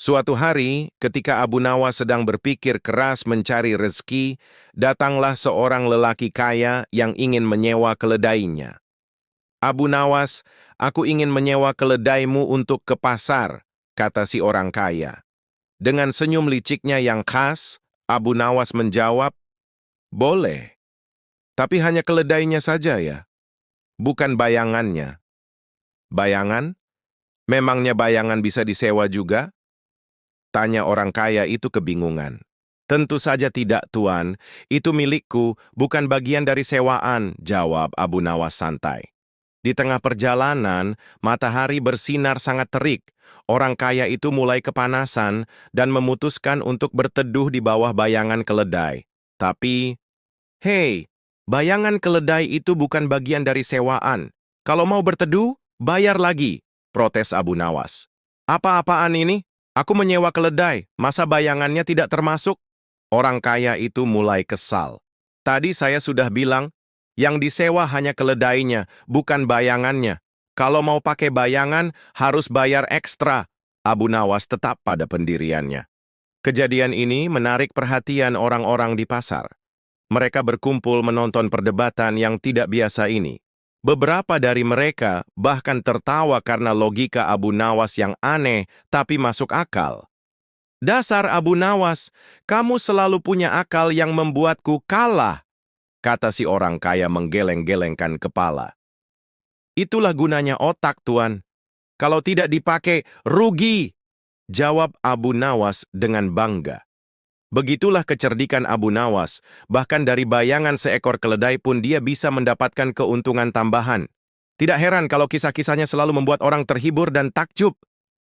Suatu hari, ketika Abu Nawas sedang berpikir keras mencari rezeki, datanglah seorang lelaki kaya yang ingin menyewa keledainya. "Abu Nawas, aku ingin menyewa keledaimu untuk ke pasar," kata si orang kaya. Dengan senyum liciknya yang khas, Abu Nawas menjawab, "Boleh, tapi hanya keledainya saja ya, bukan bayangannya." "Bayangan? Memangnya bayangan bisa disewa juga?" tanya orang kaya itu kebingungan. "Tentu saja tidak, Tuan. Itu milikku, bukan bagian dari sewaan," jawab Abu Nawas santai. Di tengah perjalanan, matahari bersinar sangat terik. Orang kaya itu mulai kepanasan dan memutuskan untuk berteduh di bawah bayangan keledai. Tapi, "Hei, bayangan keledai itu bukan bagian dari sewaan. Kalau mau berteduh, bayar lagi," protes Abu Nawas. "Apa-apaan ini? Aku menyewa keledai, masa bayangannya tidak termasuk?" Orang kaya itu mulai kesal. "Tadi saya sudah bilang, yang disewa hanya keledainya, bukan bayangannya. Kalau mau pakai bayangan, harus bayar ekstra." Abu Nawas tetap pada pendiriannya. Kejadian ini menarik perhatian orang-orang di pasar. Mereka berkumpul menonton perdebatan yang tidak biasa ini. Beberapa dari mereka bahkan tertawa karena logika Abu Nawas yang aneh tapi masuk akal. "Dasar Abu Nawas, kamu selalu punya akal yang membuatku kalah," kata si orang kaya menggeleng-gelengkan kepala. "Itulah gunanya otak, Tuan. Kalau tidak dipakai, rugi," jawab Abu Nawas dengan bangga. Begitulah kecerdikan Abu Nawas, bahkan dari bayangan seekor keledai pun dia bisa mendapatkan keuntungan tambahan. Tidak heran kalau kisah-kisahnya selalu membuat orang terhibur dan takjub.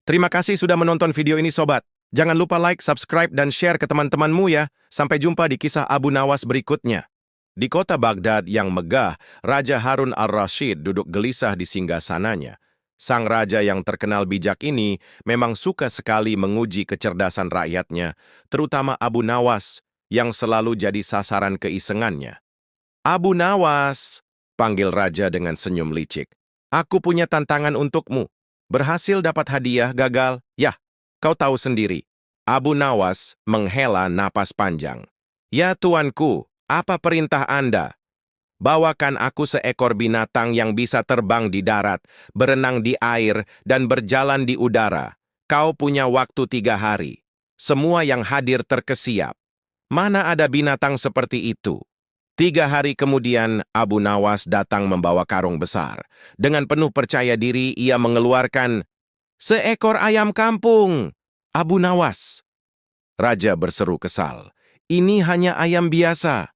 Terima kasih sudah menonton video ini, sobat. Jangan lupa like, subscribe, dan share ke teman-temanmu ya. Sampai jumpa di kisah Abu Nawas berikutnya. Di kota Baghdad yang megah, Raja Harun al-Rashid duduk gelisah di singgasananya. Sang raja yang terkenal bijak ini memang suka sekali menguji kecerdasan rakyatnya, terutama Abu Nawas yang selalu jadi sasaran keisengannya. "Abu Nawas," panggil raja dengan senyum licik. "Aku punya tantangan untukmu. Berhasil dapat hadiah, gagal, yah, kau tahu sendiri." Abu Nawas menghela napas panjang. "Ya tuanku, apa perintah Anda?" "Bawakan aku seekor binatang yang bisa terbang di darat, berenang di air, dan berjalan di udara. Kau punya waktu 3 hari. Semua yang hadir terkesiap." Mana ada binatang seperti itu? 3 hari kemudian, Abu Nawas datang membawa karung besar. Dengan penuh percaya diri, ia mengeluarkan seekor ayam kampung. "Abu Nawas," raja berseru kesal, "ini hanya ayam biasa."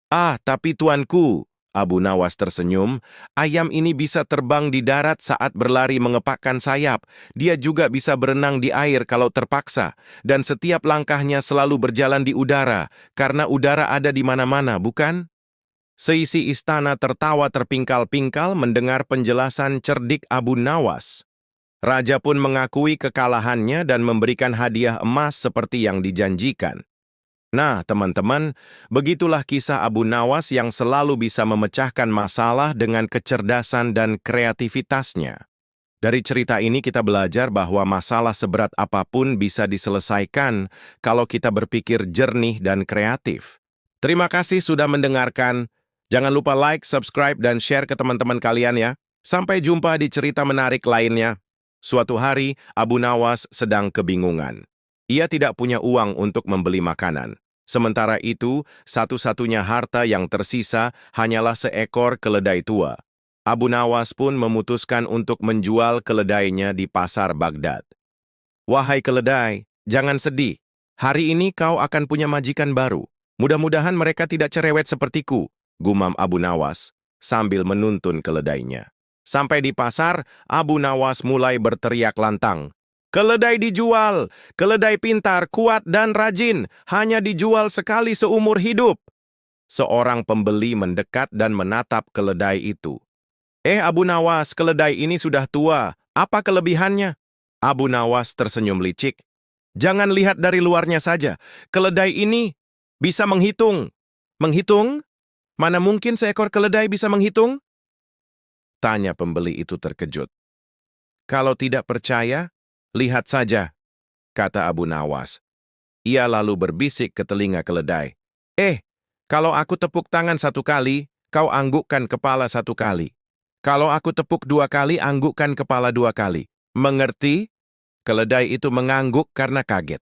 "Ah, tapi tuanku," Abu Nawas tersenyum, "ayam ini bisa terbang di darat saat berlari mengepakkan sayap. Dia juga bisa berenang di air kalau terpaksa. Dan setiap langkahnya selalu berjalan di udara, karena udara ada di mana-mana, bukan?" Seisi istana tertawa terpingkal-pingkal mendengar penjelasan cerdik Abu Nawas. Raja pun mengakui kekalahannya dan memberikan hadiah emas seperti yang dijanjikan. Nah, teman-teman, begitulah kisah Abu Nawas yang selalu bisa memecahkan masalah dengan kecerdasan dan kreativitasnya. Dari cerita ini kita belajar bahwa masalah seberat apapun bisa diselesaikan kalau kita berpikir jernih dan kreatif. Terima kasih sudah mendengarkan. Jangan lupa like, subscribe, dan share ke teman-teman kalian ya. Sampai jumpa di cerita menarik lainnya. Suatu hari, Abu Nawas sedang kebingungan. Ia tidak punya uang untuk membeli makanan. Sementara itu, satu-satunya harta yang tersisa hanyalah seekor keledai tua. Abu Nawas pun memutuskan untuk menjual keledainya di pasar Baghdad. "Wahai keledai, jangan sedih. Hari ini kau akan punya majikan baru. Mudah-mudahan mereka tidak cerewet sepertiku," gumam Abu Nawas sambil menuntun keledainya. Sampai di pasar, Abu Nawas mulai berteriak lantang. "Keledai dijual! Keledai pintar, kuat, dan rajin. Hanya dijual sekali seumur hidup." Seorang pembeli mendekat dan menatap keledai itu. Abu Nawas, keledai ini sudah tua. Apa kelebihannya?" Abu Nawas tersenyum licik. "Jangan lihat dari luarnya saja. Keledai ini bisa menghitung." "Menghitung? Mana mungkin seekor keledai bisa menghitung?" tanya pembeli itu terkejut. "Kalau tidak percaya, lihat saja." kata Abu Nawas. Ia lalu berbisik ke telinga keledai. Kalau aku tepuk tangan 1 kali, kau anggukkan kepala 1 kali. Kalau aku tepuk 2 kali, anggukkan kepala 2 kali. Mengerti? Keledai itu mengangguk karena kaget.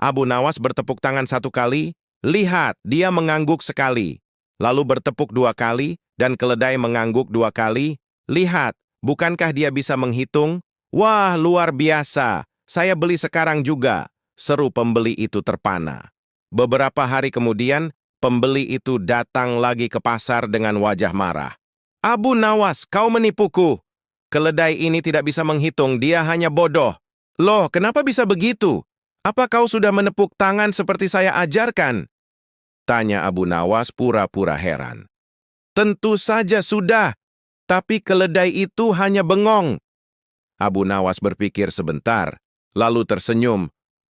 Abu Nawas bertepuk tangan 1 kali. Lihat, dia mengangguk sekali. Lalu bertepuk 2 kali, dan keledai mengangguk 2 kali. Lihat, bukankah dia bisa menghitung? Wah, luar biasa. Saya beli sekarang juga, seru pembeli itu terpana. Beberapa hari kemudian, pembeli itu datang lagi ke pasar dengan wajah marah. Abu Nawas, kau menipuku. Keledai ini tidak bisa menghitung, dia hanya bodoh. Loh, kenapa bisa begitu? Apa kau sudah menepuk tangan seperti saya ajarkan? Tanya Abu Nawas pura-pura heran. Tentu saja sudah, tapi keledai itu hanya bengong. Abu Nawas berpikir sebentar, lalu tersenyum.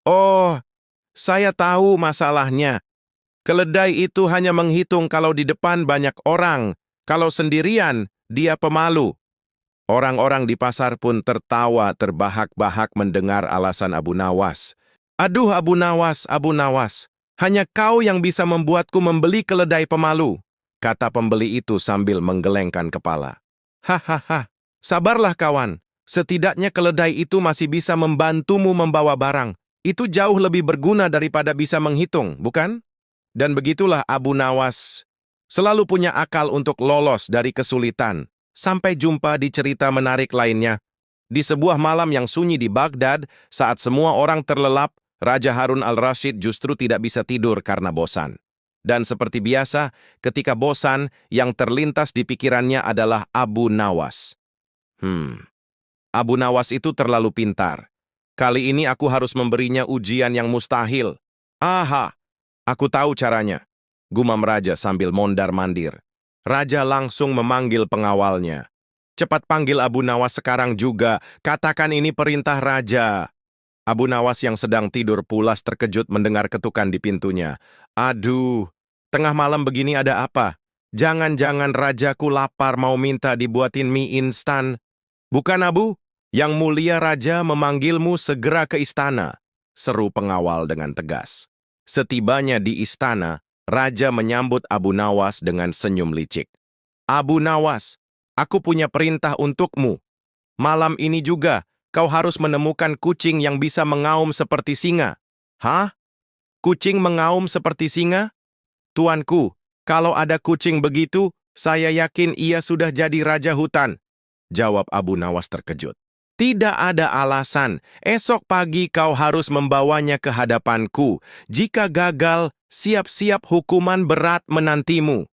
Oh, saya tahu masalahnya. Keledai itu hanya menghitung kalau di depan banyak orang. Kalau sendirian, dia pemalu. Orang-orang di pasar pun tertawa terbahak-bahak mendengar alasan Abu Nawas. Aduh Abu Nawas, hanya kau yang bisa membuatku membeli keledai pemalu, kata pembeli itu sambil menggelengkan kepala. Hahaha, sabarlah kawan. Setidaknya keledai itu masih bisa membantumu membawa barang. Itu jauh lebih berguna daripada bisa menghitung, bukan? Dan begitulah Abu Nawas selalu punya akal untuk lolos dari kesulitan. Sampai jumpa di cerita menarik lainnya. Di sebuah malam yang sunyi di Baghdad, saat semua orang terlelap, Raja Harun al-Rashid justru tidak bisa tidur karena bosan. Dan seperti biasa, ketika bosan, yang terlintas di pikirannya adalah Abu Nawas. Abu Nawas itu terlalu pintar. Kali ini aku harus memberinya ujian yang mustahil. Aha, aku tahu caranya, gumam Raja sambil mondar-mandir. Raja langsung memanggil pengawalnya. Cepat panggil Abu Nawas sekarang juga, katakan ini perintah Raja. Abu Nawas yang sedang tidur pulas terkejut mendengar ketukan di pintunya. Aduh, tengah malam begini ada apa? Jangan-jangan Rajaku lapar mau minta dibuatin mie instan. Bukan Abu, yang mulia Raja memanggilmu segera ke istana, seru pengawal dengan tegas. Setibanya di istana, Raja menyambut Abu Nawas dengan senyum licik. Abu Nawas, aku punya perintah untukmu. Malam ini juga, kau harus menemukan kucing yang bisa mengaum seperti singa. Hah? Kucing mengaum seperti singa? Tuanku, kalau ada kucing begitu, saya yakin ia sudah jadi raja hutan. Jawab Abu Nawas terkejut. Tidak ada alasan, esok pagi kau harus membawanya ke hadapanku. Jika gagal, siap-siap hukuman berat menantimu.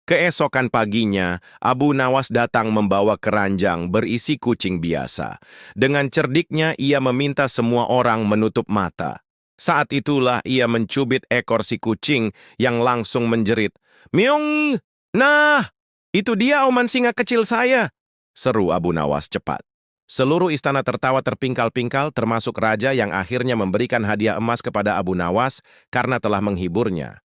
Keesokan paginya, Abu Nawas datang membawa keranjang berisi kucing biasa. Dengan cerdiknya, ia meminta semua orang menutup mata. Saat itulah ia mencubit ekor si kucing yang langsung menjerit. Myung! Nah, itu dia auman singa kecil saya, seru Abu Nawas cepat. Seluruh istana tertawa terpingkal-pingkal termasuk raja yang akhirnya memberikan hadiah emas kepada Abu Nawas karena telah menghiburnya.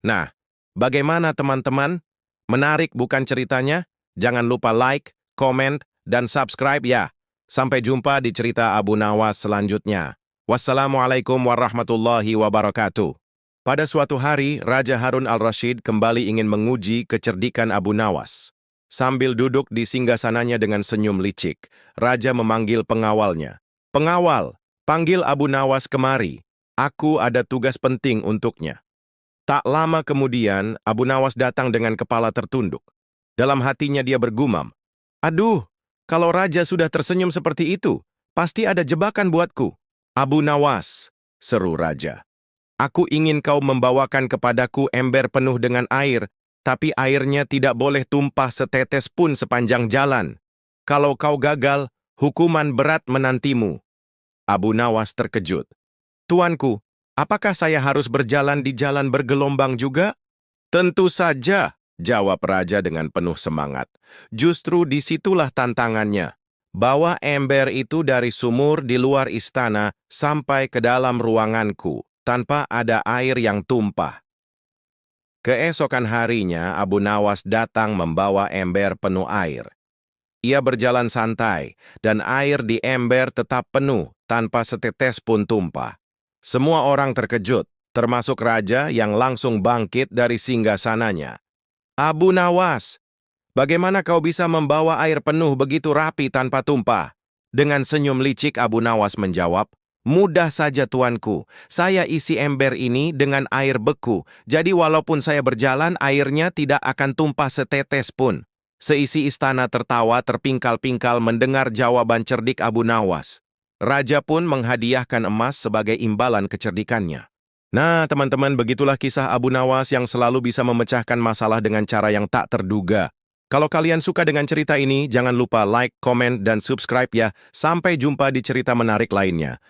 Nah, bagaimana teman-teman? Menarik bukan ceritanya? Jangan lupa like, komen, dan subscribe ya. Sampai jumpa di cerita Abu Nawas selanjutnya. Wassalamualaikum warahmatullahi wabarakatuh. Pada suatu hari, Raja Harun al-Rashid kembali ingin menguji kecerdikan Abu Nawas. Sambil duduk di singgasananya dengan senyum licik, Raja memanggil pengawalnya. Pengawal, panggil Abu Nawas kemari. Aku ada tugas penting untuknya. Tak lama kemudian, Abu Nawas datang dengan kepala tertunduk. Dalam hatinya dia bergumam. Aduh, kalau Raja sudah tersenyum seperti itu, pasti ada jebakan buatku. Abu Nawas, seru Raja. Aku ingin kau membawakan kepadaku ember penuh dengan air, tapi airnya tidak boleh tumpah setetes pun sepanjang jalan. Kalau kau gagal, hukuman berat menantimu. Abu Nawas terkejut. Tuanku, apakah saya harus berjalan di jalan bergelombang juga? Tentu saja, jawab Raja dengan penuh semangat. Justru disitulah tantangannya. Bawa ember itu dari sumur di luar istana sampai ke dalam ruanganku, tanpa ada air yang tumpah. Keesokan harinya, Abu Nawas datang membawa ember penuh air. Ia berjalan santai, dan air di ember tetap penuh tanpa setetes pun tumpah. Semua orang terkejut, termasuk raja yang langsung bangkit dari singgasananya. Abu Nawas, bagaimana kau bisa membawa air penuh begitu rapi tanpa tumpah? Dengan senyum licik Abu Nawas menjawab, mudah saja tuanku, saya isi ember ini dengan air beku, jadi walaupun saya berjalan airnya tidak akan tumpah setetes pun. Seisi istana tertawa terpingkal-pingkal mendengar jawaban cerdik Abu Nawas. Raja pun menghadiahkan emas sebagai imbalan kecerdikannya. Nah, teman-teman, begitulah kisah Abu Nawas yang selalu bisa memecahkan masalah dengan cara yang tak terduga. Kalau kalian suka dengan cerita ini, jangan lupa like, komen, dan subscribe ya. Sampai jumpa di cerita menarik lainnya.